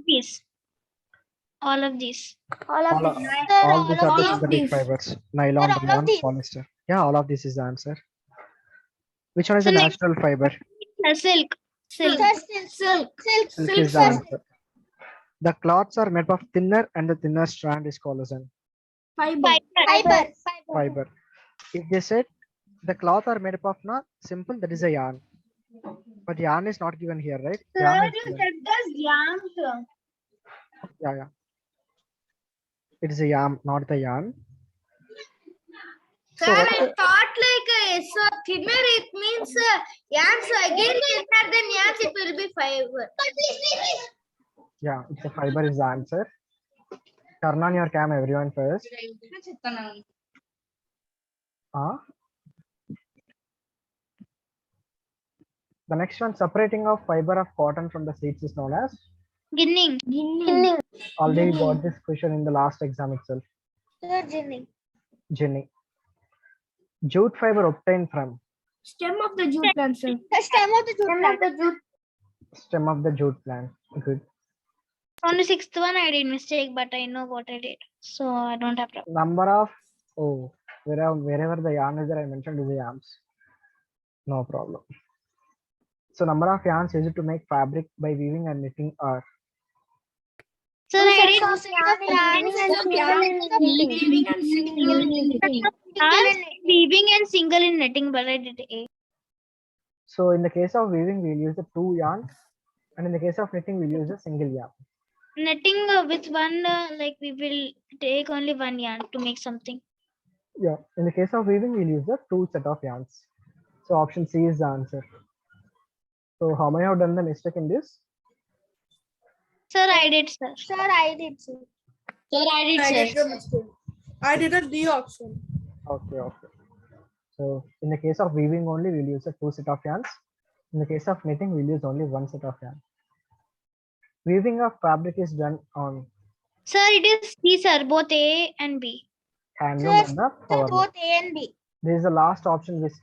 these. All of these. All All, of of, these. all these are all the of synthetic these. fibers. Nylon, Sir, all of rayon, these. polyester. Yeah, all of this is the answer. Which one is So the next, natural fiber? silk. Silk. Silk. Silk is the answer. The cloths are made of thinner and the thinner strand is collagen. Fiber. Fiber. If they said the cloth are made up of not simple, that is a yarn. But yarn is not given here, right? Yarn is given. Yeah. It is a yarn, not the yarn. Sir, I thought like so thinner it means yarn. So again thinner than yarns it will be fiber. Yeah, it's a fiber is the answer. Turn on your cam, everyone first. The next one, separating of fiber of cotton from the seeds is known as? Ginning. Already got this question in the last exam itself. Ginning. Jute fiber obtained from? Stem of the jute plant, sir. The stem of the jute. Stem of the jute plant. Good. On the sixth one, I did mistake, but I know what I did, so I don't have to. Number of wherever the yarn is there, I mentioned is the yarns. No problem. So number of yarns used to make fabric by weaving and knitting are? So I did weaving and single in knitting, but I did A. So in the case of weaving, we'll use the 2 yarns, and in the case of knitting, we'll use a single yarn. Knitting with one, like we will take only one yarn to make something. Yeah, in the case of weaving, we'll use the 2 set of yarns. So option C is the answer. So how many have done the mistake in this? Sir, I did, sir. I did, sir. I did a D option. Okay. So in the case of weaving only, we'll use a 2 set of yarns. In the case of knitting, we'll use only 1 set of yarn. Weaving of fabric is done on? Sir, it is C, sir, both A and B. Handloom and the power loom. Both A and B. This is the last option which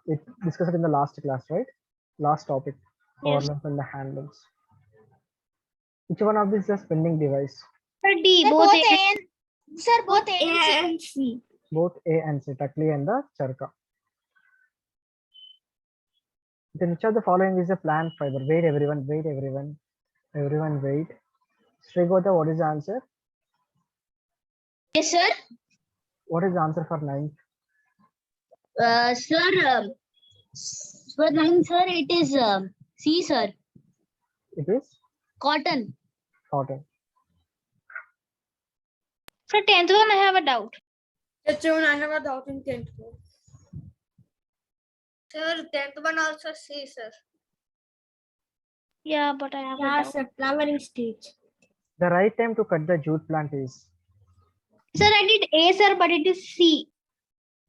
we discussed in the last class, right? Last topic, power Yes. looms and the handlooms. Which one of these is a spinning device? Sir, D, both A. Both A and C. Both A and C, Takli and the Charka. Then which of the following is a plant fiber? Wait, everyone. Everyone wait. Srigota, what is the answer? Yes, sir. What is the answer for 9th? Sir, for 9, sir, it is C, sir. It is Cotton. cotton. Sir, 10th one, I have a doubt. That's when I have a doubt in 10th. Sir, 10th one also C, sir. Yeah, but I have a doubt. sir, flowering stage. The right time to cut the jute plant is? Sir, I did A, sir, but it is C.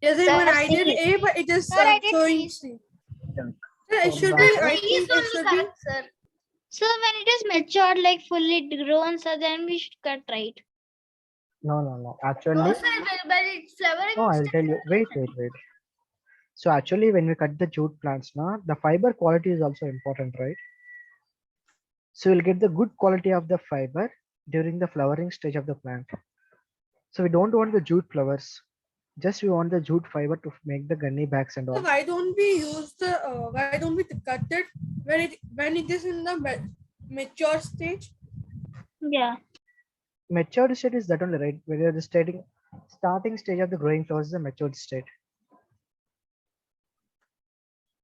Yes, even I did A, but it is Sir, I did showing C. C. Yeah, it should be. I C think is it should only be. correct, sir. So when it is matured, like fully grown, so then we should cut, right? No. Actually, No, sir, but it's flowering. no, I'll tell you. Wait. So actually, when we cut the jute plants, the fiber quality is also important, right? So we'll get the good quality of the fiber during the flowering stage of the plant. So we don't want the jute flowers. Just we want the jute fiber to make the gunny bags and So all. why don't we use the? Why don't we cut it when it is in the mature stage? Yeah. Matured state is that only, right? Where you're starting stage of the growing flowers is a matured state.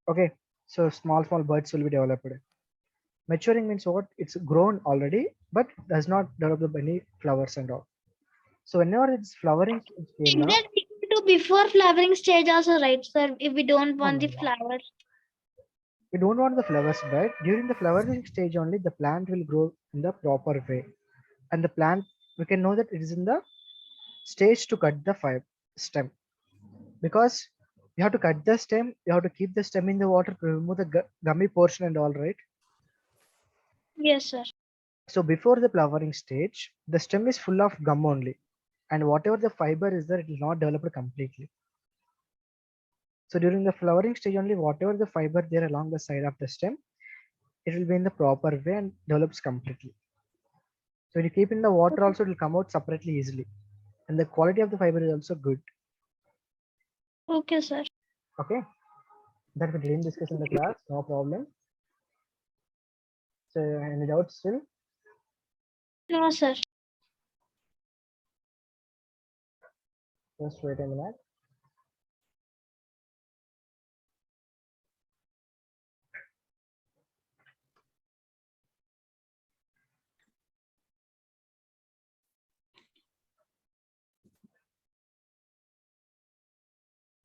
Okay, so small buds will be developed. Maturing means what? It's grown already, but does not develop any flowers and all. So whenever it's flowering stage came now, Then we can do before flowering stage also, right, sir? If we don't want No. the flowers. we don't want the flowers, but during the flowering stage only the plant will grow in the proper way. And the plant, we can know that it is in the stage to cut the stem. Because you have to cut the stem, you have to keep the stem in the water to remove the gummy portion and all, right? Yes, sir. So before the flowering stage, the stem is full of gum only. And whatever the fiber is there, it is not developed completely. So during the flowering stage only, whatever the fiber there along the side of the stem, it will be in the proper way and develops completely. So when you keep in the water also, it will come out separately easily. And the quality of the fiber is also good. Okay, sir. Okay. That we didn't discuss in the class, no problem. So any doubts still? No, sir. Just wait a minute.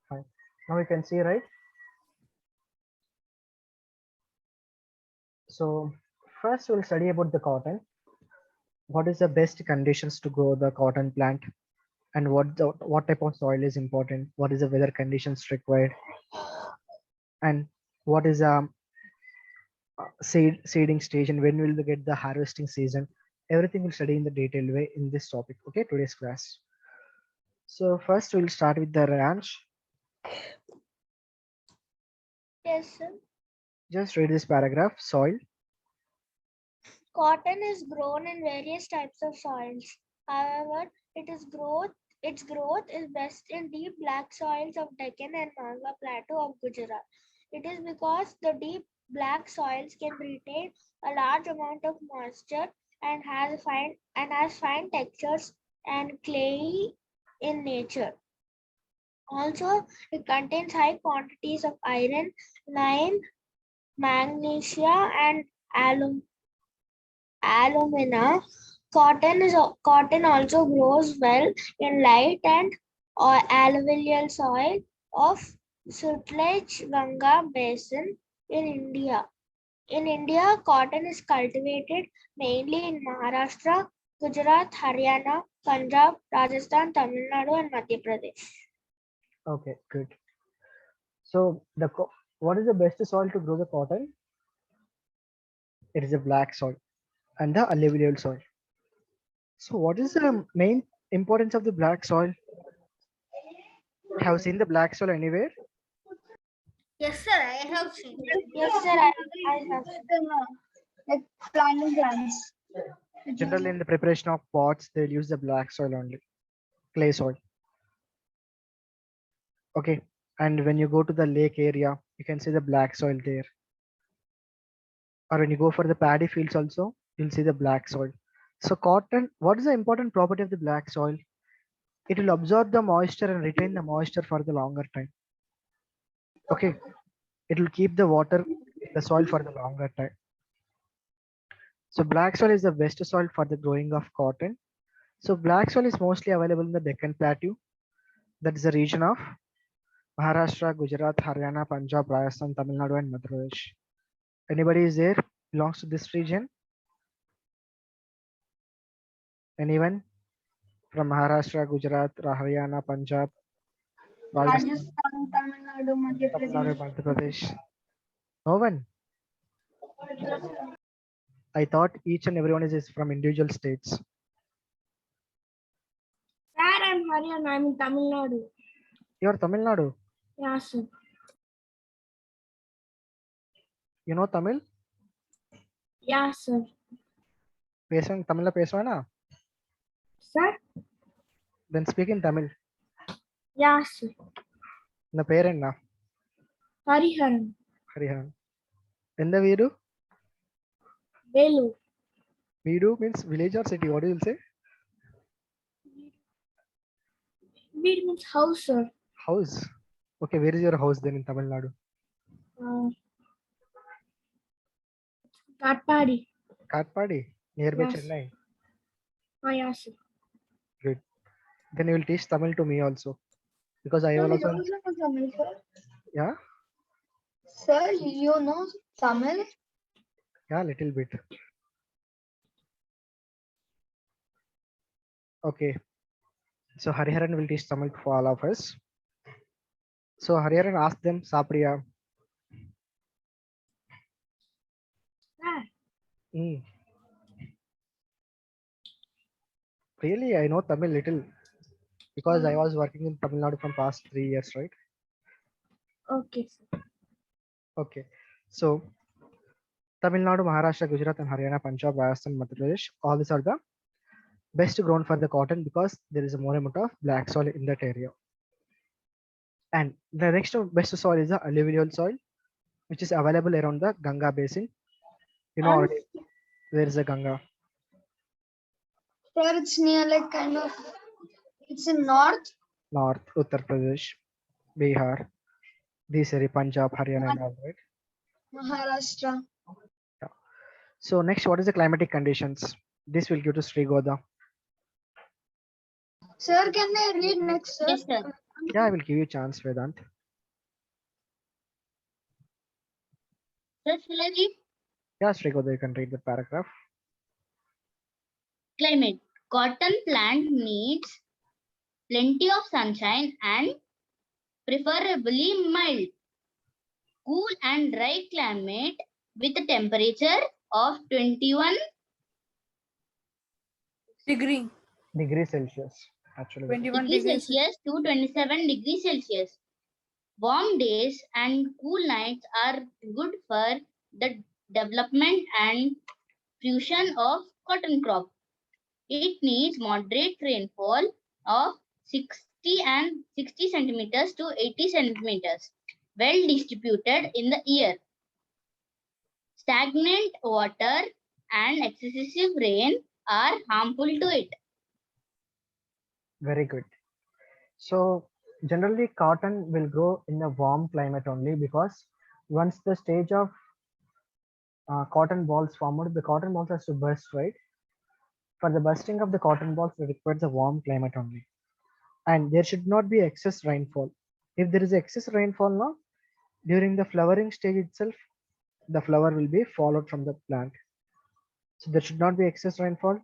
Fine. Now you can see, right? So first we'll study about the cotton. What is the best conditions to grow the cotton plant, and what type of soil is important? What is the weather conditions required, and what is seeding stage, and when will we get the harvesting season? Everything we'll study in the detailed way in this topic. Okay, today's class. So first we'll start with the ranch. Yes, sir. Just read this paragraph. Soil. Cotton is grown in various types of soils. However, its growth is best in deep black soils of Deccan and Malwa Plateau of Gujarat. It is because the deep black soils can retain a large amount of moisture and has fine textures and clayey in nature. Also, it contains high quantities of iron, lime, magnesia, and alumina. Cotton also grows well in light and alluvial soil of Sutlej Ganga basin in India. In India, cotton is cultivated mainly in Maharashtra, Gujarat, Haryana, Punjab, Rajasthan, Tamil Nadu, and Madhya Pradesh. Okay, good. So what is the best soil to grow the cotton? It is a black soil and the alluvial soil. So what is the main importance of the black soil? Have you seen the black soil anywhere? Yes, sir, I have seen. Yes, sir. I have. Like planting plants. Generally, in the preparation of pots, they'll use the black soil only, clay soil. Okay, and when you go to the lake area, you can see the black soil there. Or when you go for the paddy fields also, you'll see the black soil. So cotton, what is the important property of the black soil? It will absorb the moisture and retain the moisture for the longer time. Okay, it will keep the water, the soil for the longer time. So black soil is the best soil for the growing of cotton. So black soil is mostly available in the Deccan Plateau. That is the region of Maharashtra, Gujarat, Haryana, Punjab, Rajasthan, Tamil Nadu, and Madhya Pradesh. Anybody is there belongs to this region? Anyone from Maharashtra, Gujarat, Haryana, Punjab, Rajasthan, Tamil Nadu, Madhya Tamil Nadu, Madhya Pradesh? No one. I thought each and everyone is from individual states. Sir, I'm Haryana. I'm in Tamil Nadu. You are Tamil Nadu. Yeah, sir. You know Tamil? Yeah, sir. Tamil pesvana? Sir? Then speak in Tamil. Yeah, sir. Na perenna? Hariharan. Hariharan. Enda Veeru? Velu. Veeru means village or city. What do you say? Veed means house, sir. House. Okay, where is your house then in Tamil Nadu? Katpadi. Katpadi, nearby Yes. Chennai. Oh, yeah, sir. Good. Then you will teach Tamil to me also, because I will also. Tamil, sir. Yeah, Sir, you know Tamil? yeah, little bit. Okay. So Hariharan will teach Tamil for all of us. So Hariharan asked them, Sapriya. Ah. Really, I know Tamil little because I was working in Tamil Nadu from past 3 years, right? Okay, sir. Okay. So Tamil Nadu, Maharashtra, Gujarat, and Haryana, Punjab, Rajasthan, Madhya Pradesh. All these are the best grown for the cotton because there is a more amount of black soil in that area. And the next best soil is the alluvial soil, which is available around the Ganga basin. You know And already where is the Ganga? sir, it's near like kind of, it's in north. North, Uttar Pradesh, Bihar, this area, Punjab, Haryana, and all right. Maharashtra. Yeah. So next, what is the climatic conditions? This will give to Sri Goda. Sir, can I read next, sir? Yes, sir. Yeah, I will give you a chance, Vedant. Sir, shall I read? Yeah, Sri Goda, you can read the paragraph. Climate. Cotton plant needs plenty of sunshine and preferably mild, cool and dry climate with a temperature of 21 Degree. Degree Celsius, actually. 21 degrees degrees. Celsius to 27 degrees Celsius. Warm days and cool nights are good for the development and fusion of cotton crop. It needs moderate rainfall of 60 centimeters to 80 centimeters, well distributed in the year. Stagnant water and excessive rain are harmful to it. Very good. So generally cotton will grow in a warm climate only because once the stage of cotton balls formed, the cotton balls has to burst, right? For the bursting of the cotton balls, it requires a warm climate only. And there should not be excess rainfall. If there is excess rainfall now, during the flowering stage itself, the flower will be followed from the plant. So there should not be excess rainfall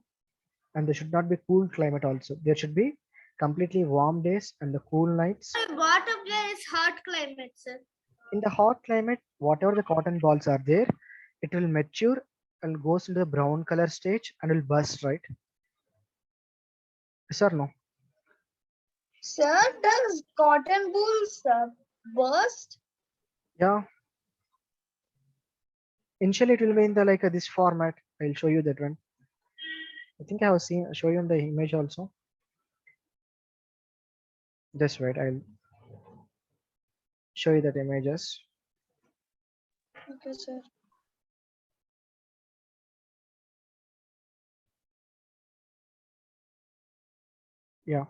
and there should not be cool climate also. There should be completely warm days and the cool nights. What up there is hot climate, sir. In the hot climate, whatever the cotton balls are there, it will mature and goes into the brown color stage and will burst, right? Yes or no? Sir, does cotton balls burst? Yeah. Initially, it will be in the like this format. I'll show you that one. I think I have seen show you in the image also. Just wait, I'll show you that images. Okay, sir. Yeah.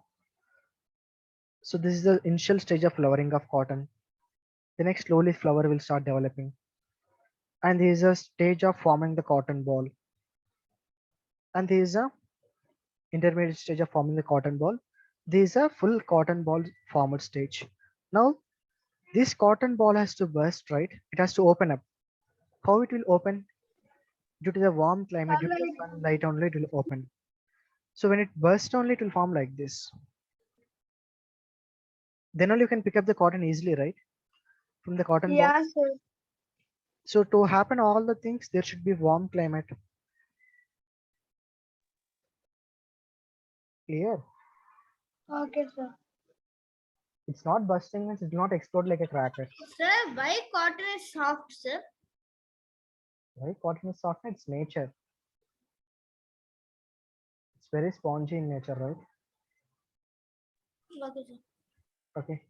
So this is the initial stage of flowering of cotton. The next slowly flower will start developing. And there is a stage of forming the cotton ball. And there is a intermediate stage of forming the cotton ball. There is a full cotton ball formed stage. Now this cotton ball has to burst, right? It has to open up. How it will open? Due to the warm climate, due to the sunlight only, it will open. So when it bursts only, it will form like this. Then only you can pick up the cotton easily, right? From the cotton ball. Yeah, sir. So to happen all the things, there should be warm climate. Clear? Okay, sir. It's not bursting, means it will not explode like a cracker. Sir, why cotton is soft, sir? Right? Cotton is soft, it's nature. It's very spongy in nature, right? Okay, sir. Okay.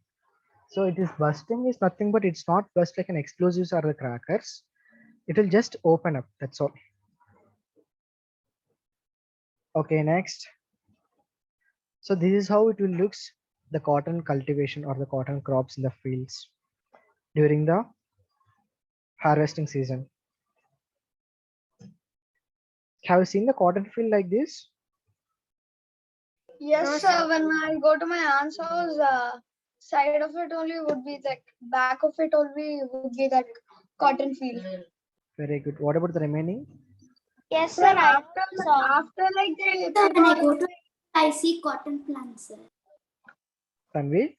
So it is bursting is nothing but it's not burst like an explosives or the crackers. It will just open up. That's all. Okay, next. So this is how it will looks the cotton cultivation or the cotton crops in the fields during the harvesting season. Have you seen the cotton field like this? Yes, sir. When I go to my aunt's house, side of it only would be like back of it only would be that cotton field. Very good. What about the remaining? Yes, sir. After like the Sir, when I go to, I see cotton plants, sir. Tanvi?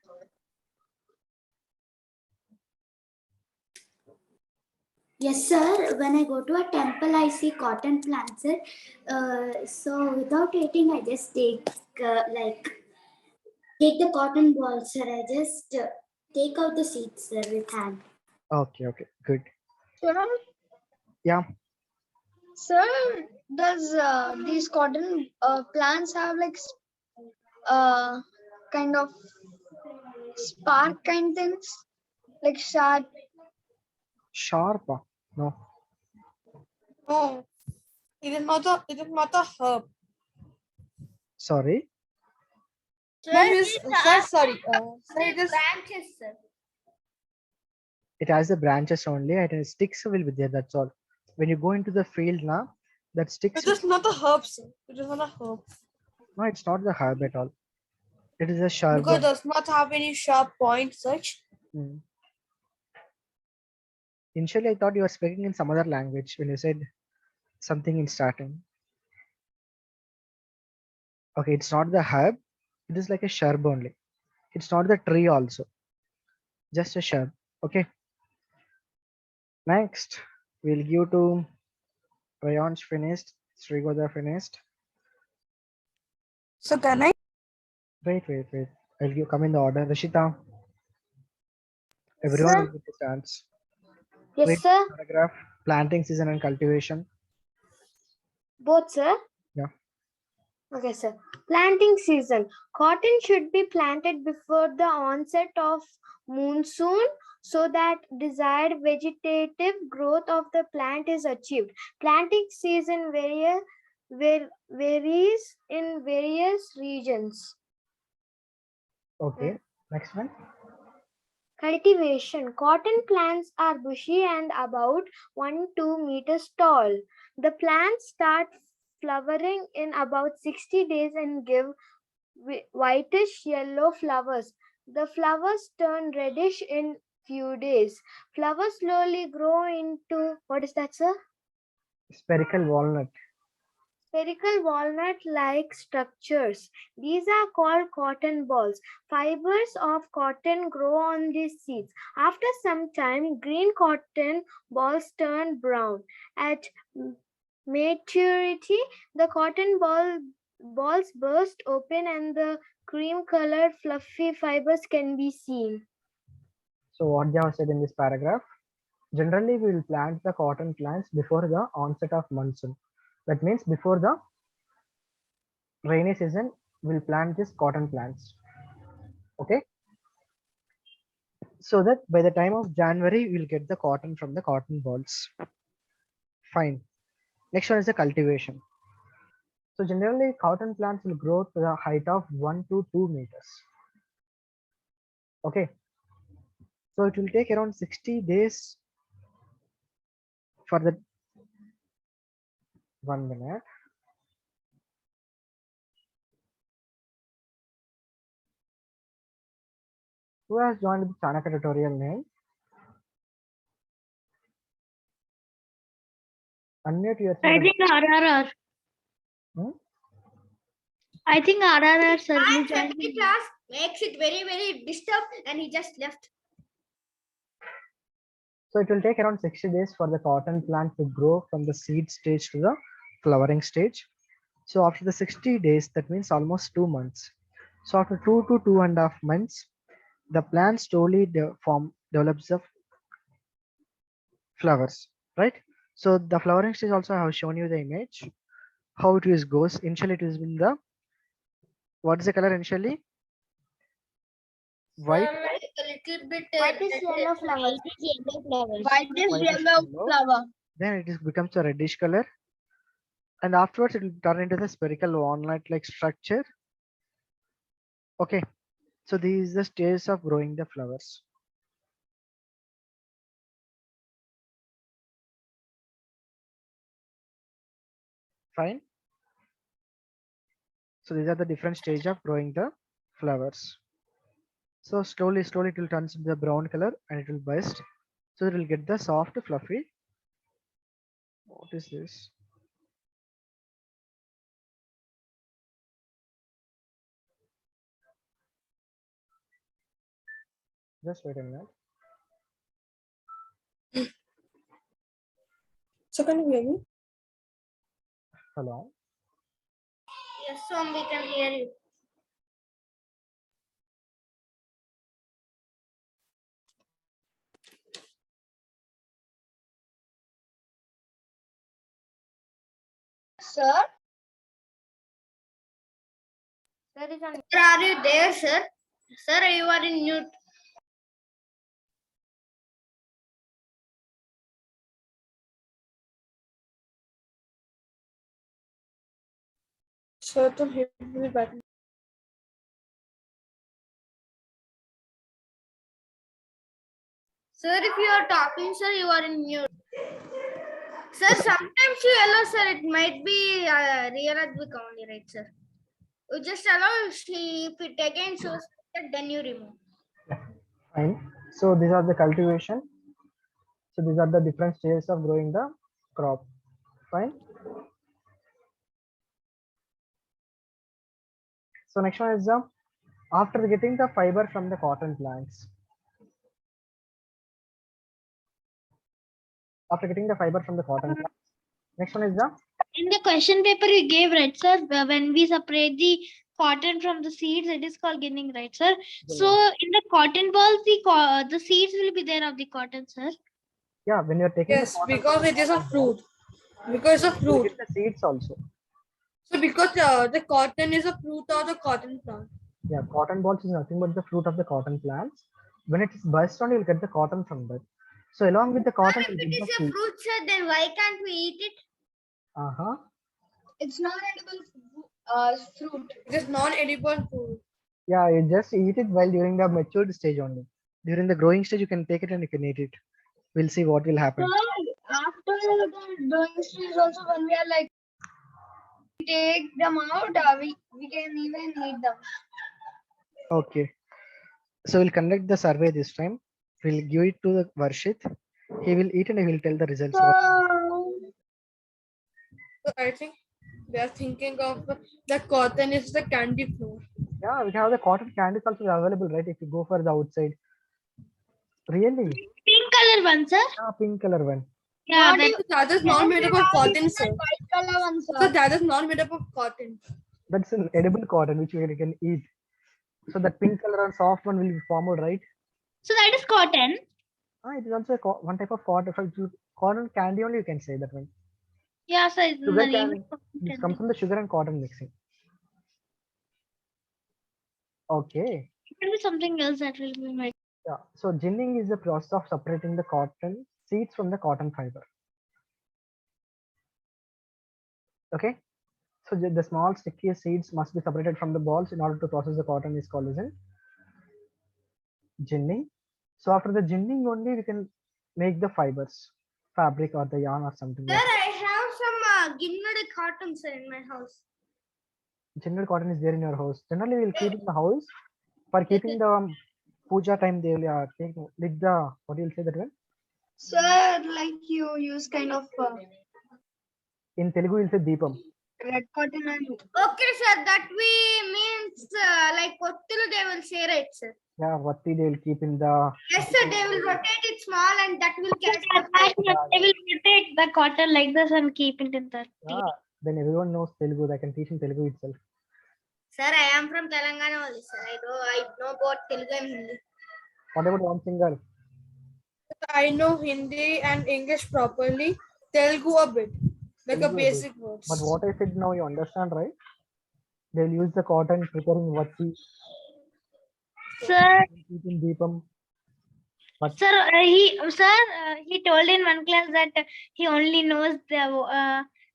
Yes, sir. When I go to a temple, I see cotton plants, sir. So without eating, I just take take the cotton ball, sir. I just take out the seeds, sir, with hand. Okay, okay, good. Sir, Yeah. sir, Does these cotton plants have like kind of spark kind things like sharp? Sharp? No. No, it is not a. It is not a herb. Sorry. Mom is sorry. Sir, it is branches, sir. It has the branches only, and sticks will be there. That's all. When you go into the field now, that sticks. it is not a herb, sir. It is not a herb. No, it's not the herb at all. It is a sharp. Because it does not have any sharp point such. Initially, I thought you were speaking in some other language when you said something in starting. Okay, it's not the herb. It is like a shrub only. It's not the tree also. Just a shrub. Okay. Next, we'll give to Rayansh finished. Srigoda finished. So can I? Wait. I'll give come in the order. Rishita. Everyone will get a chance. Yes, Wait, sir. paragraph. Planting season and cultivation. Both, sir. Yeah. Okay, sir. Planting season. Cotton should be planted before the onset of monsoon so that desired vegetative growth of the plant is achieved. Planting season varies in various regions. Okay. Next one. Cultivation. Cotton plants are bushy and about 1-2 meters tall. The plants start flowering in about 60 days and give whitish yellow flowers. The flowers turn reddish in few days. Flowers slowly grow into, what is that, sir? Spherical walnut. Spherical walnut-like structures. These are called cotton balls. Fibers of cotton grow on these seeds. After some time, green cotton balls turn brown. At maturity, the cotton balls burst open and the cream-colored fluffy fibers can be seen. So what they have said in this paragraph, generally we will plant the cotton plants before the onset of monsoon. That means before the rainy season, we'll plant these cotton plants. Okay. So that by the time of January, we'll get the cotton from the cotton balls. Fine. Next one is the cultivation. So generally cotton plants will grow to the height of 1 to 2 meters. Okay. So it will take around 60 days for the 1 minute. Who has joined the Chanakya tutorial name? Unmute yourself. I think RRR. Hmm? I think RRR sir. He joined The class makes it very disturbed and he just left. So it will take around 60 days for the cotton plant to grow from the seed stage to the flowering stage. So after the 60 days, that means almost 2 months. So after 2 to 2.5 months, the plant slowly develops the flowers, right? So the flowering stage also I have shown you the image, how it is goes. Initially it is in the, what is the color initially? White. A little bit Whitish yellow flowers. whitish yellow flower. Then it becomes a reddish color. And afterwards it will turn into the spherical walnut-like structure. Okay. So this is the stage of growing the flowers. Fine. So these are the different stage of growing the flowers. So slowly it will turn into the brown color and it will burst. So it will get the soft fluffy. What is this? Just wait a minute. So can you hear me? Hello. Yes, sir, we can hear you. Sir, are you there, sir? Sir, you are in mute. So to hit the button. Sir, if you are talking, sir, you are in mute. Sir, sometimes you allow, sir. It might be real Advik only, right, sir? You just allow if it again shows that, then you remove. Fine. So these are the cultivation. So these are the different stages of growing the crop. Fine. So next one is the after getting the fiber from the cotton plants. After getting the fiber from the cotton plants. Next one is the In the question paper we gave, right, sir, when we separate the cotton from the seeds, it is called ginning, right, sir? So in the cotton balls, the seeds will be there of the cotton, sir. yeah, when you're taking Yes, the cotton because from the it is a cotton ball, fruit. Because it's a you fruit. get the seeds also. So because the cotton is a fruit of the cotton plant. Yeah, cotton balls is nothing but the fruit of the cotton plants. When it is burst on, you'll get the cotton from that. So along with the cotton, If you'll it get is the a seeds. fruit, sir, then why can't we eat it? Uh-huh. It's not edible fruit. It is non-edible food. Yeah, you just eat it while during the matured stage only. During the growing stage, you can take it and you can eat it. We'll see what will happen. After the growing stage also, when we are like take them out, we can even eat them. Okay. So we'll conduct the survey this time. We'll give it to the Varshit. He will eat and he will tell the results. So I think they are thinking of the cotton is the candy flour. Yeah, we have the cotton candies also available, right? If you go for the outside. Really? Pink color one, sir. Yeah, pink color one. Yeah, That is not made up of cotton, sir. White color one, So that is not made up of cotton. That's an edible cotton which you can eat. So that pink color and soft one will be formed, right? so that is cotton. It is also one type of cotton. Cotton candy only you can say that one. Yeah, sir. It's Sugar the name candy. of This cotton. comes from the sugar and cotton mixing. Okay. It can be something else that will be made. Yeah. So ginning is the process of separating the cotton seeds from the cotton fiber. Okay. So the small sticky seeds must be separated from the balls in order to process the cotton is called as in ginning. So after the ginning only we can make the fibers, fabric or the yarn or something. Sir, I have some ginned cotton, sir, in my house. General cotton is there in your house. Generally we'll keep in the house for keeping the puja time. They will take like the what do you say that one? Sir, like you use kind of In Telugu we'll say deepam. red cotton and okay, sir. That we means like Kottulu they will say, right, sir? Yeah, vatti they will keep in the. Yes, sir. They will rotate it small and that will catch the They will rotate the cotton like this and keep it in the. Yeah, then everyone knows Telugu. I can teach in Telugu itself. Sir, I am from Telangana only, sir. I know about Telugu and Hindi. What about one singer? I know Hindi and English properly. Telugu a bit, like a Telugu a bit. basic words. But what I said now you understand, right? They'll use the cotton preparing vatti, Sir, keep in deepam. sir, he told in one class that he only knows the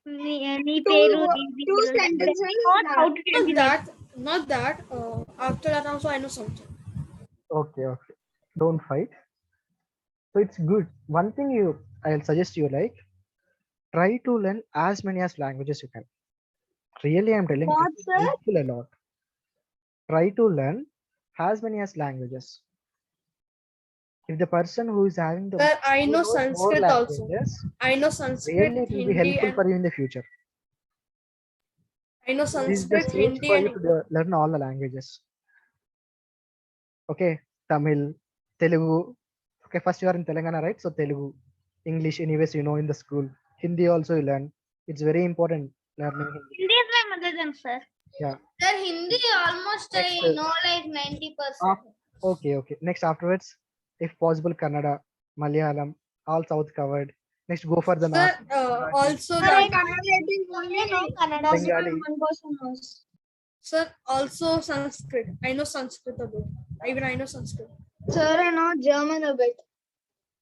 nee peru, easy Two peru. sentences. Not how to tell Not that. After that also I know something. Okay, okay. Don't fight. So it's good. One thing I'll suggest you like try to learn as many as languages you can. Really, I'm telling you, it's helpful a lot. Try to learn as many as languages. If the person who is having the Sir, I who know knows more Sanskrit also. languages, I know Sanskrit, really it will be Hindi, helpful and for you in the future. I know This is the Sanskrit, stage Hindi, for and you to learn all the languages. Okay, Tamil, Telugu. Okay, first you are in Telangana, right? So Telugu, English, anyways, you know in the school. Hindi also you learn. It's very important learning Hindi. Hindi is my mother tongue, sir. Yeah. Sir, Hindi almost Next, I know like 90%. Okay, okay. Next afterwards, if possible, Kannada, Malayalam, all South covered. Next, go for the Sir, math. also Sir, I that, only know Kannada. Bengali. One person knows. sir, also Sanskrit. I know Sanskrit a bit. Even I know Sanskrit. Sir, I know German a bit.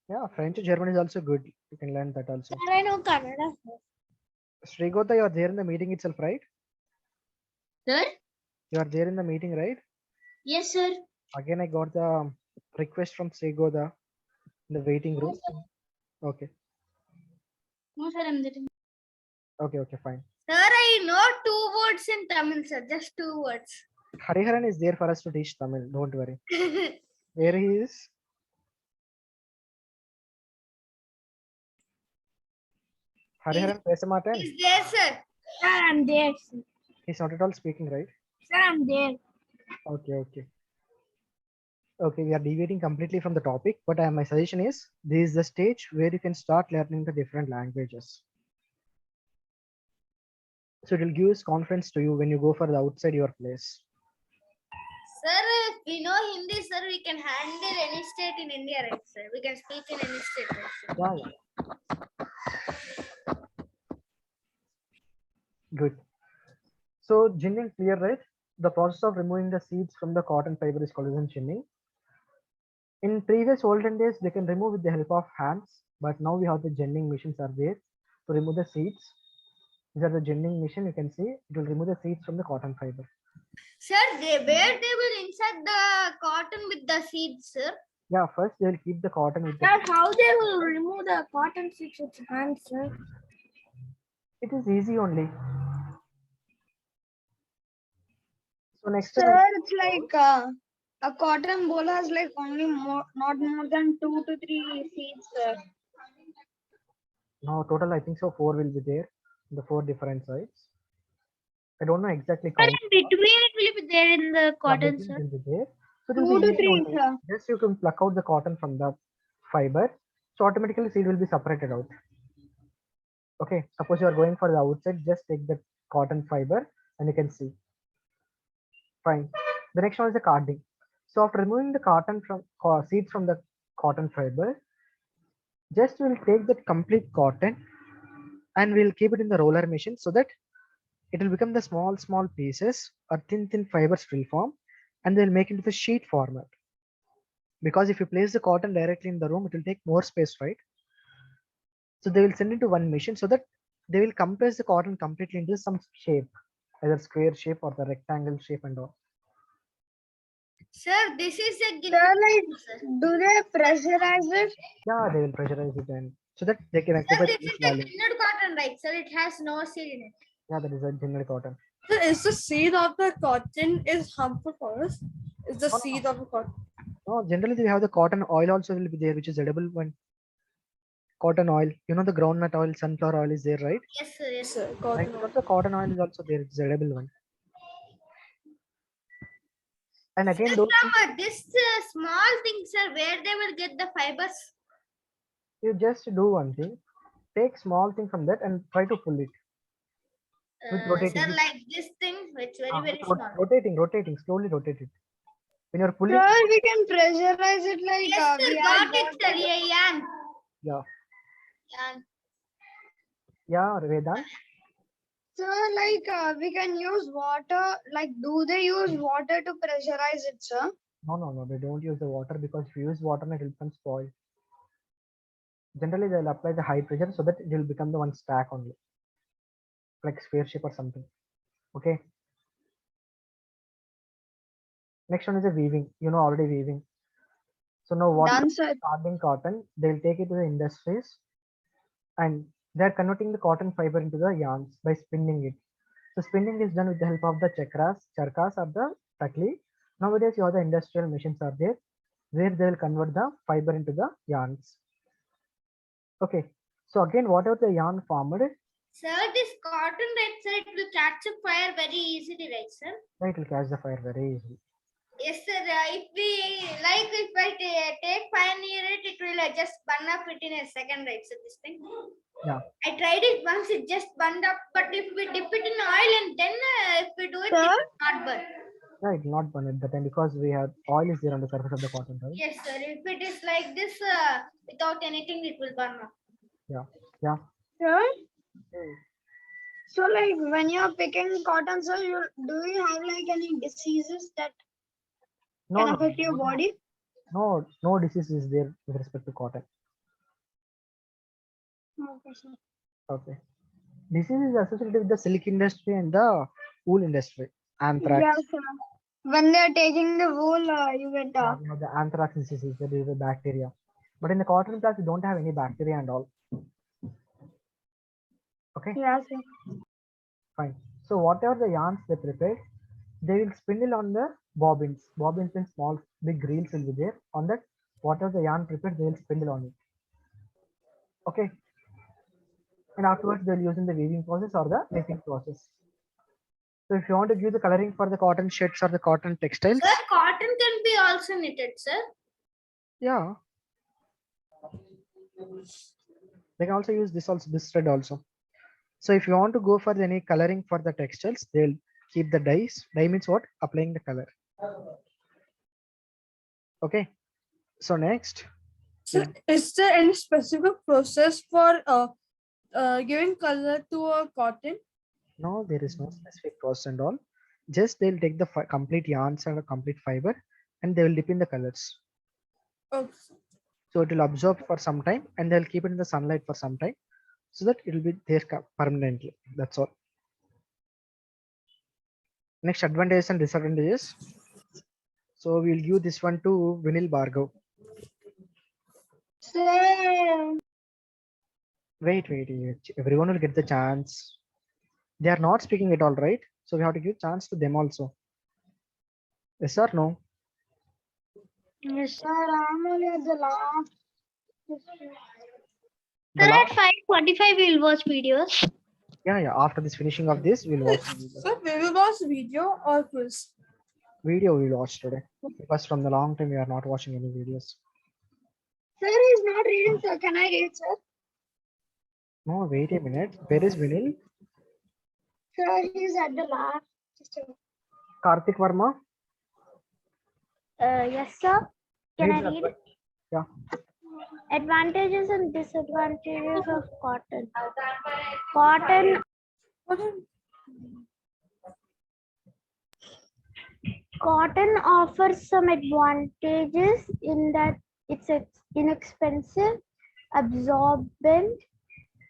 Yeah, French and German is also good. You can learn that also. Sir, I know Kannada. Srigota, you are there in the meeting itself, right? Sir? You are there in the meeting, right? Yes, sir. Again, I got the request from Srigota in the waiting room. Okay. No, sir, I'm there. Okay, fine. Sir, I know 2 words in Tamil, sir. Just 2 words. Hariharan is there for us to teach Tamil. Don't worry. Where he is? Hariharan, Pesamaten. He's there, sir. Sir, I'm there. Sir, He's not at all speaking, right? I'm there. Okay. Okay, we are deviating completely from the topic, but my suggestion is this is the stage where you can start learning the different languages. So it will give us confidence to you when you go for the outside your place. Sir, if we know Hindi, sir, we can handle any state in India, right, sir? We can speak in any state, right, sir? Yeah. Good. So ginning clear, right? The process of removing the seeds from the cotton fiber is called as ginning. In previous olden days, they can remove with the help of hands, but now we have the ginning machines are there to remove the seeds. These are the ginning machine. You can see it will remove the seeds from the cotton fiber. Sir, where they will insert the cotton with the seeds, sir? Yeah, first they will keep the cotton with the. Sir, how they will remove the cotton seeds with hands, sir? It is easy only. So next Sir, time, it's like a cotton ball has like only not more than 2 to 3 seeds, sir. no, total I think so 4 will be there, the 4 different sides. I don't know exactly Sir, count. in between it will be there in the cotton, Between sir. will be there. So it will 2 be to easy 3, only. sir. Just you can pluck out the cotton from the fiber. So automatically seed will be separated out. Okay, suppose you are going for the outside, just take the cotton fiber and you can see. Fine. The next one is the carding. So after removing the cotton from seeds from the cotton fiber, just we'll take that complete cotton and we'll keep it in the roller machine so that it will become the small pieces or thin fibers will form and they'll make into the sheet format. Because if you place the cotton directly in the room, it will take more space, right? So they will send it to one machine so that they will compress the cotton completely into some shape, either square shape or the rectangle shape and all. Sir, this is a sir, like, do they pressurize it? Yeah, they will pressurize it and so that they can Sir, occupy this this is a volume. ginned cotton, right, sir? It has no seed in it. Yeah, that is a general cotton. Sir, is the seed of the cotton is harmful for us? Is the No. seed of the cotton? No, generally we have the cotton oil also will be there, which is edible one. Cotton oil, you know the groundnut oil, sunflower oil is there, right? Yes, sir. Yes, Sir, sir. Like cotton. also cotton oil is also there, it's edible one. And again, Sir, those from this small thing, sir, where they will get the fibers? you just do one thing, take small thing from that and try to pull it with rotating. Sir, like this thing, it's very with small. rotating, slowly rotate it. When you're pulling, Sir, we can pressurize it like yes, sir, we got are it, sir. Yeah, yeah, yan. yeah, Vedant. So, like, we can use water. Like, do they use water to pressurize it, sir? No, they don't use the water because if you use water, it will become spoil. Generally, they'll apply the high pressure so that it will become the one stack only, like square shape or something. Okay. Next one is the weaving. You know already weaving. So now what Done, sir. carding cotton, they'll take it to the industries and they're converting the cotton fiber into the yarns by spinning it. So spinning is done with the help of the charkas or the takli. Nowadays you have the industrial machines are there where they will convert the fiber into the yarns. Okay. So again, whatever the yarn formed, Sir, this cotton, right, sir, it will catch a fire very easily, right, sir? it will catch the fire very easily. Yes, sir. If we like, if I take fire near it, it will just burn up it in a second, right? So this thing. Yeah. I tried it once; it just burned up. But if we dip it in oil and then if we do it, it will not burn. Yeah, it will not burn at the time because we have oil is there on the surface of the cotton, right? Yes, sir. If it is like this, without anything, it will burn up. Yeah. Yeah. Sir, so like when you're picking cotton, sir, do you have like any diseases that No, can no, affect your body? no disease is there with respect to cotton. Okay, sir. Okay. Disease is associated with the silk industry and the wool industry. Anthrax. Yeah, sir. When they're taking the wool, you get We have the anthrax disease, that is a bacteria. But in the cotton plant, we don't have any bacteria and all. Okay, yeah, sir. fine. So whatever the yarns they prepare, they will spindle on the bobbins. Bobbins and small big reels will be there. On that, whatever the yarn prepared, they will spindle on it. Okay. And afterwards they'll use in the weaving process or the knitting process. So if you want to give the coloring for the cotton shirts or the cotton textiles, Sir, cotton can be also knitted, sir. yeah, they can also use this thread also. So if you want to go for any coloring for the textiles, they'll keep the dyes. Dye means what? Applying the color. Okay. So next, So, is there any specific process for giving color to a cotton? no, there is no specific process and all. Just they'll take the complete yarns and a complete fiber, and they will dip in the colors. Oh, So it will absorb for some time, and they'll keep it in the sunlight for some time, so that it will be there permanently. That's all. Next, advantages and disadvantages. So we'll give this one to Vinil Bhargav. Sir, Wait. Everyone will get the chance. They are not speaking at all, right? So we have to give chance to them also. Yes or no? yes, sir. I'm only at the last. The Sir, last, at 5:45 we'll watch videos. yeah. After this finishing of this, we'll watch the video. so we will watch video or quiz. Video we'll watch today because from the long time we are not watching any videos. Sir is not reading, sir. Can I read, sir? No, wait a minute. Where is Vinil? Sir, he's at the last. Karthik Verma? Yes, sir. Can I Read the read? Yeah. Advantages and disadvantages of cotton. Cotton Cotton offers some advantages in that it's inexpensive, absorbent,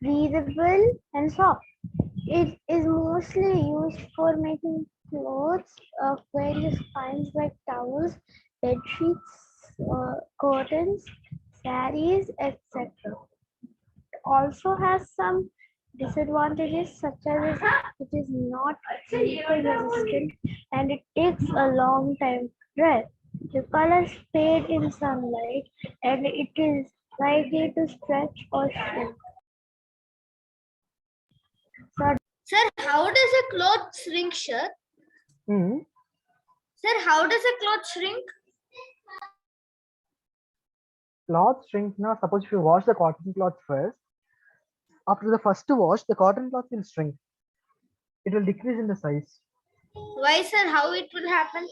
breathable, and soft. It is mostly used for making clothes of various kinds like towels, bed sheets, curtains, saris, etc. It also has some disadvantages such as it is not chemical resistant and it takes a long time to dry. The colors fade in sunlight and it is likely to stretch or shrink. Sir, how does a cloth shrink, sir? Hmm. Sir, how does a cloth shrink? Cloth shrink now. Suppose if you wash the cotton cloth first, after the first wash, the cotton cloth will shrink. It will decrease in the size. Why, sir? How it will happen?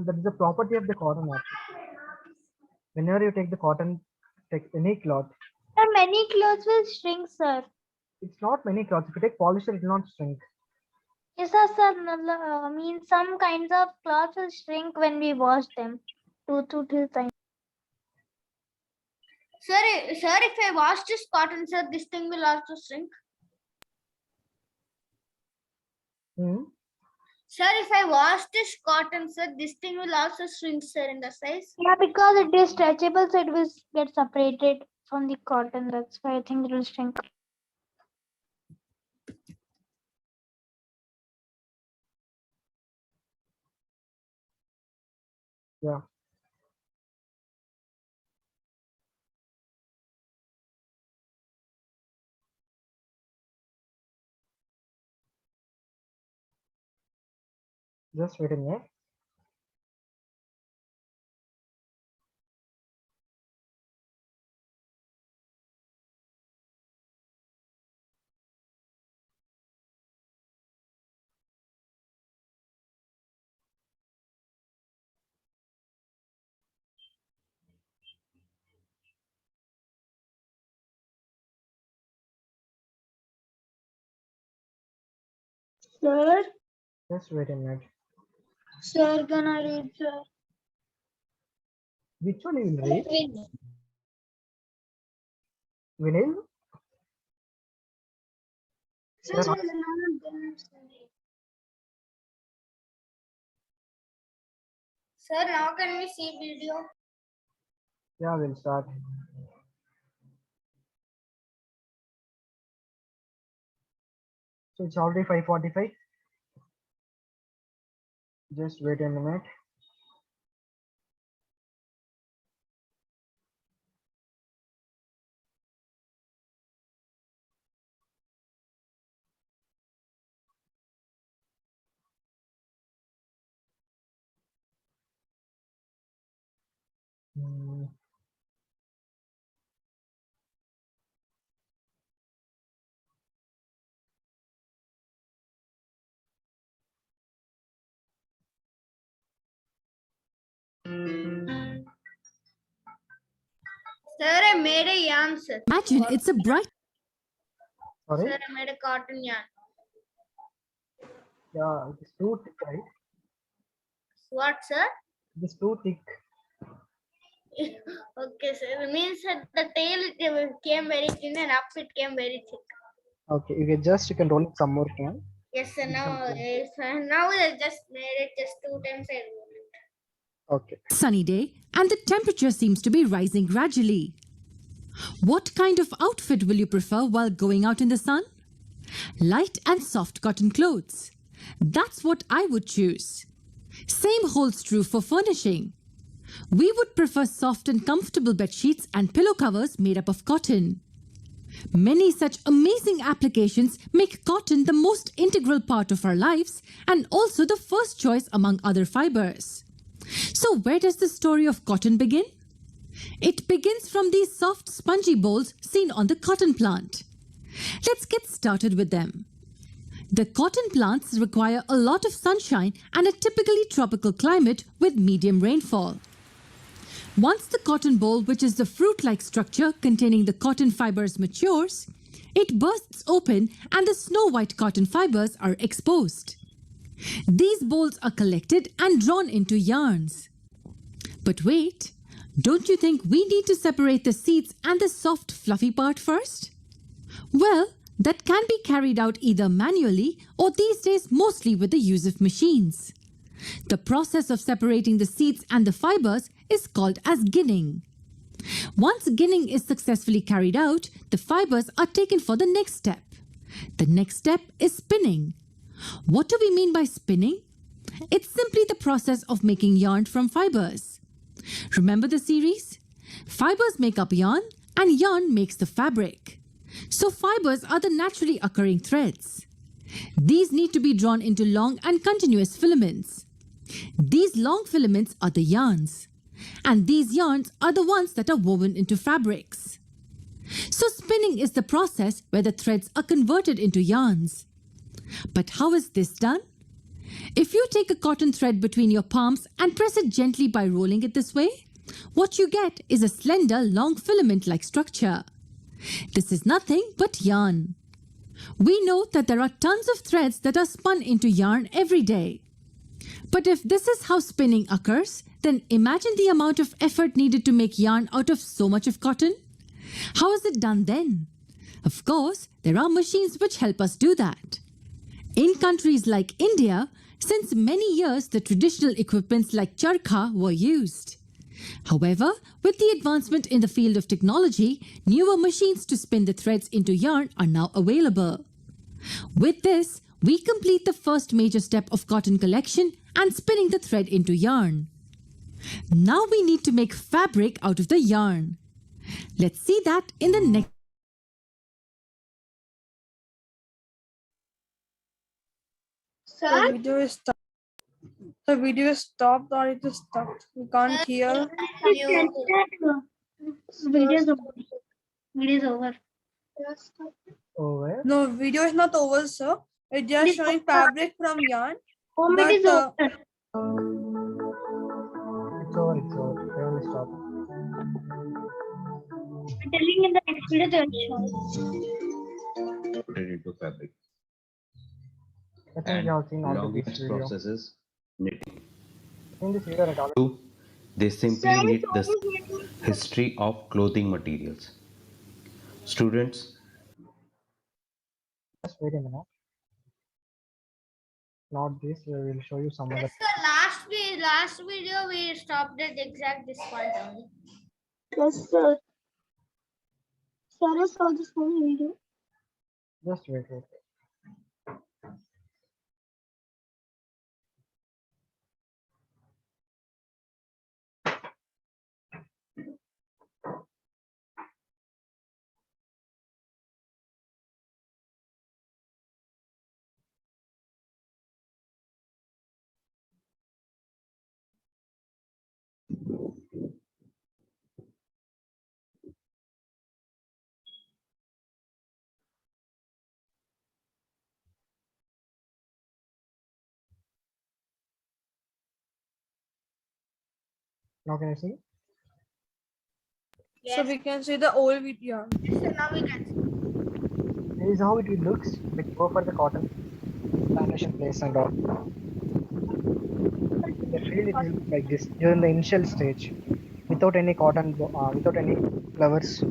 That is the property of the cotton actually. Whenever you take the cotton, take any cloth, Sir, many clothes will shrink, sir. it's not many cloths. If you take polyester, it will not shrink. Yes, sir. Means some kinds of clothes will shrink when we wash them. 2 to 3 times. Sir, if I wash this cotton, sir, this thing will also shrink. Hmm. Sir, if I wash this cotton, sir, this thing will also shrink, sir, in the size. Yeah, because it is stretchable, so it will get separated from the cotton. That's why I think it will shrink. Yeah. Just wait a minute. Sir, Just wait a minute. sir, gonna read, sir. Which one you will read? Vinil? Sir, Sir, Sir, now can we see video? yeah, we'll start. So it's already 5:45. Just wait a minute. Hmm. Sir, I made a yarn, sir. Imagine it's a bright Sorry? Sir, I made a cotton yarn. Yeah, it's too thick, right? What, sir? It's too thick. Okay, sir. It means that the tail it came very thin and up it came very thick. Okay, you can roll it some more time. Yes, sir. Now, Okay. now I just made it just 2 times. I rolled it. Okay. sunny day and the temperature seems to be rising gradually. What kind of outfit will you prefer while going out in the sun? Light and soft cotton clothes. That's what I would choose. Same holds true for furnishing. We would prefer soft and comfortable bed sheets and pillow covers made up of cotton. Many such amazing applications make cotton the most integral part of our lives and also the first choice among other fibers. So where does the story of cotton begin? It begins from these soft spongy bolls seen on the cotton plant. Let's get started with them. The cotton plants require a lot of sunshine and a typically tropical climate with medium rainfall. Once the cotton boll, which is the fruit-like structure containing the cotton fibers, matures, it bursts open and the snow-white cotton fibers are exposed. These bolls are collected and drawn into yarns. But wait, don't you think we need to separate the seeds and the soft, fluffy part first? Well, that can be carried out either manually or these days mostly with the use of machines. The process of separating the seeds and the fibers is called as ginning. Once ginning is successfully carried out, the fibers are taken for the next step. The next step is spinning. What do we mean by spinning? It's simply the process of making yarn from fibers. Remember the series? Fibers make up yarn and yarn makes the fabric. So fibers are the naturally occurring threads. These need to be drawn into long and continuous filaments. These long filaments are the yarns, and these yarns are the ones that are woven into fabrics. So spinning is the process where the threads are converted into yarns. But how is this done? If you take a cotton thread between your palms and press it gently by rolling it this way, what you get is a slender, long filament-like structure. This is nothing but yarn. We know that there are tons of threads that are spun into yarn every day. But if this is how spinning occurs, then imagine the amount of effort needed to make yarn out of so much of cotton. How is it done then? Of course, there are machines which help us do that. In countries like India, since many years the traditional equipments like charkha were used. However, with the advancement in the field of technology, newer machines to spin the threads into yarn are now available. With this, we complete the first major step of cotton collection and spinning the thread into yarn. Now we need to make fabric out of the yarn. Let's see that in the next. The video is stopped. The video is stopped or it is stopped. We can't hear. Video is over. Over. No, video is not over, sir. It's just showing fabric from yarn. It is But over. It's over. It's over. I will stop. I'm telling in the next video they will show. Put it into fabric. I think you and have seen already this longest video. process is knitting. In this video, I already. Two, they simply knit the history of clothing materials. Students, Just wait a minute. Not this. We will show you some other. Yes, sir. Last video we stopped at exact this point only. Yes, sir. Sarah saw this whole video. Just wait. Now can you see? So we can see the old video. Yes, sir. Now we can see. This is how it looks. We go for the cotton plantation place and all. The field it will look like this during the initial stage, without any cotton, without any flowers.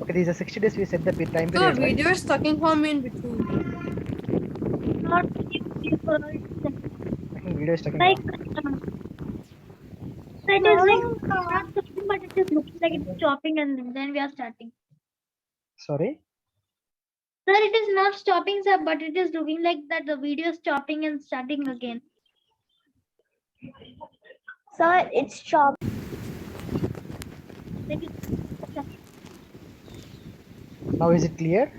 Okay, these are 60 days. We set the time So period, right? video is talking for me in between. Not I think video is taking like long. it is like not stopping, but it is looking like it's stopping, and then we are starting. Sorry. Sir, it is not stopping, sir, but it is looking like that the video is stopping and starting again. Sir, it's stopping. Now is it clear?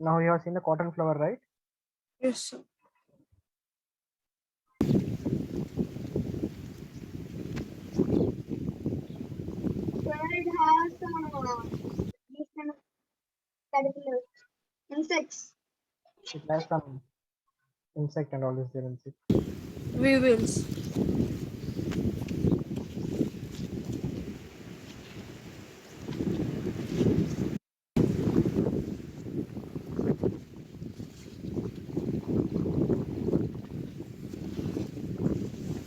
Now you have seen the cotton flower, right? Yes, sir. It has these kind of caterpillars, insects. It has some insect and all this there in it. We will.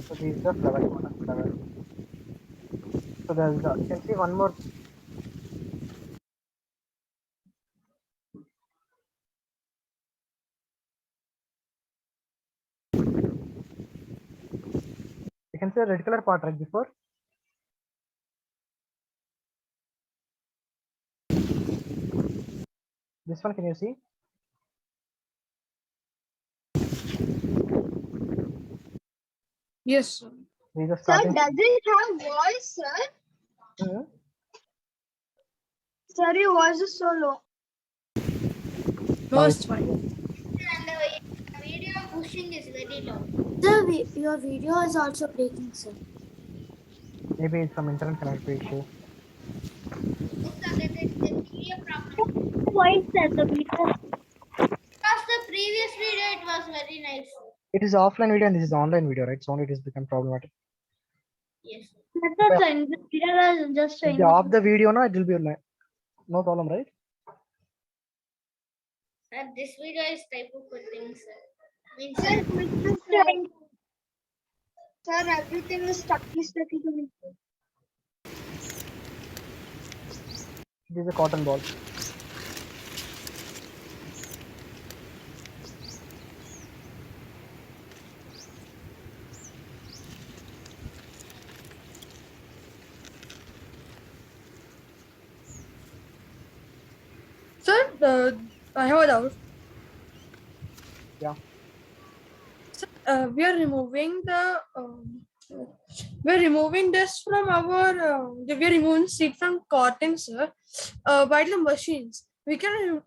So these are the flower, cotton flower. So there's you can see one more. You can see the red color part right before. This one, can you see? Yes, sir. These are Sir, starting. does it have voice, sir? Mhm. Sir, your voice is so low. No, it's fine. And the video pushing is very low. Sir, your video is also breaking, sir. Maybe it's some internet connectivity issue. Yes, sir, that is the video problem. Why said the video? Because the previous video, it was very nice. It is offline video and this is online video, right? So only it has become problematic. Yes. That's not saying the video is just If showing. they off the video now, it will be no problem, right? Sir, this video is type of thing, sir. Means, sir, everything is stucky to me. This is a cotton ball. Sir, I have a doubt. Yeah. Sir, we are removing this from our we are removing seed from cotton, sir, by the machines. We can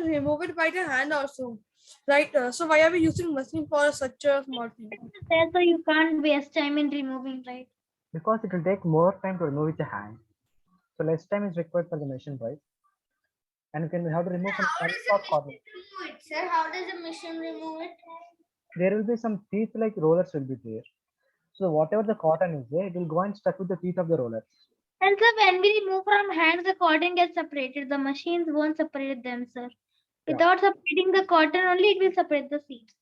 remove it by the hand also. Right. So why are we using machine for such a small thing? So you can't waste time in removing, right? Because it will take more time to remove with your hand. So less time is required for the machine, right? And you can have to remove from cotton. Remove it, sir. How does the machine remove it? There will be some teeth like rollers will be there. So whatever the cotton is there, it will go and stuck with the teeth of the rollers. And sir, when we remove from hands, the cotton gets separated. The machines won't separate them, sir. Without separating the cotton only, it will separate the seeds.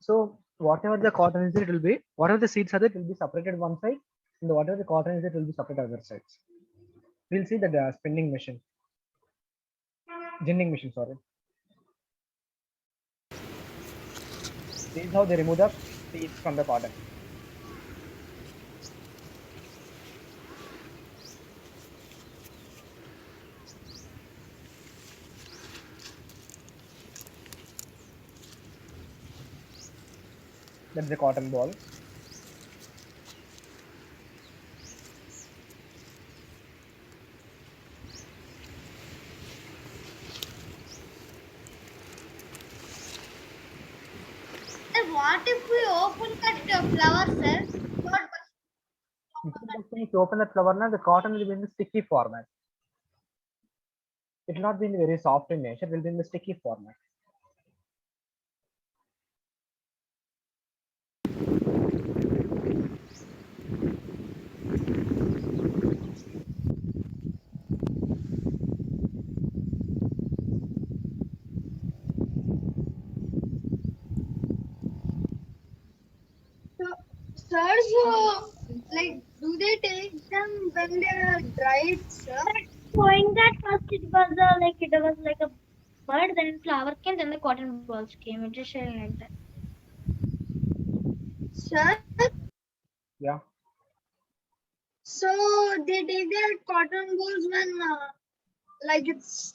So whatever the cotton is there, it will be, whatever the seeds are there, it will be separated one side, and whatever the cotton is there, it will be separated other sides. We'll see the spinning machine, ginning machine, sorry. This is how they remove the seeds from the cotton. That's the cotton ball. What if we open that flower, sir? If you open that flower now, the cotton will be in the sticky format. It will not be in very soft in nature, it will be in the sticky format. Sir, so like, do they take them when they are dried, sir? Showing that first it was like a bird, then flower came, then the cotton balls came. It is showing like that. Sir, Yeah. so they take their cotton balls when like it's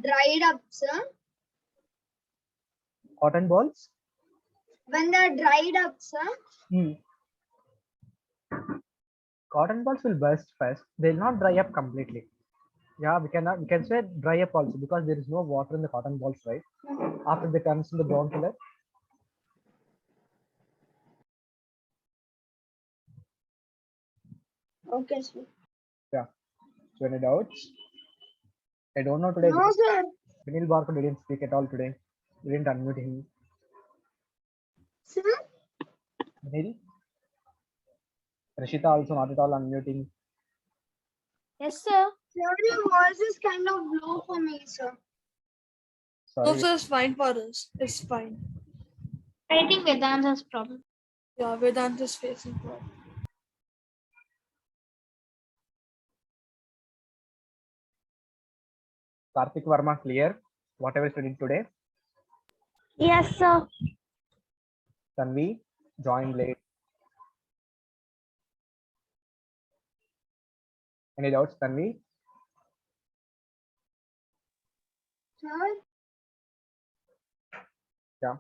dried up, sir. Cotton balls? When they're dried up, sir. Cotton balls will burst first. They'll not dry up completely. Yeah, we can say dry up also because there is no water in the cotton balls, right? After they turns in the brown color. Okay, sir. Yeah. So any doubts? I don't know today. No, sir. Vinil Barker didn't speak at all today. We didn't unmute him. Sir? Vinil? Rashita also not at all unmuting. Yes, sir. Sir, your voice is kind of low for me, sir. Sorry. No, sir, it's fine for us. It's fine. I think Vedant's problem. Yeah, Vedant is facing problem. Karthik Verma clear? Whatever we studied today. Yes, sir. Tanvi joined late. Any doubts, Tanvi? Sir? Yeah.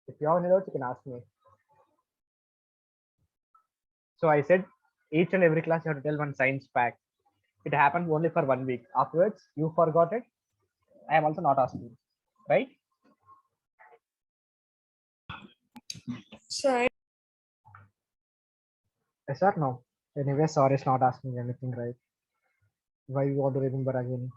If you have any doubts, you can ask me. So I said each and every class you have to tell one science fact. It happened only for 1 week. Afterwards, you forgot it. I am also not asking, right? So Yes or no? Anyway, sorry, it's not asking anything, right? Why you want to remember again?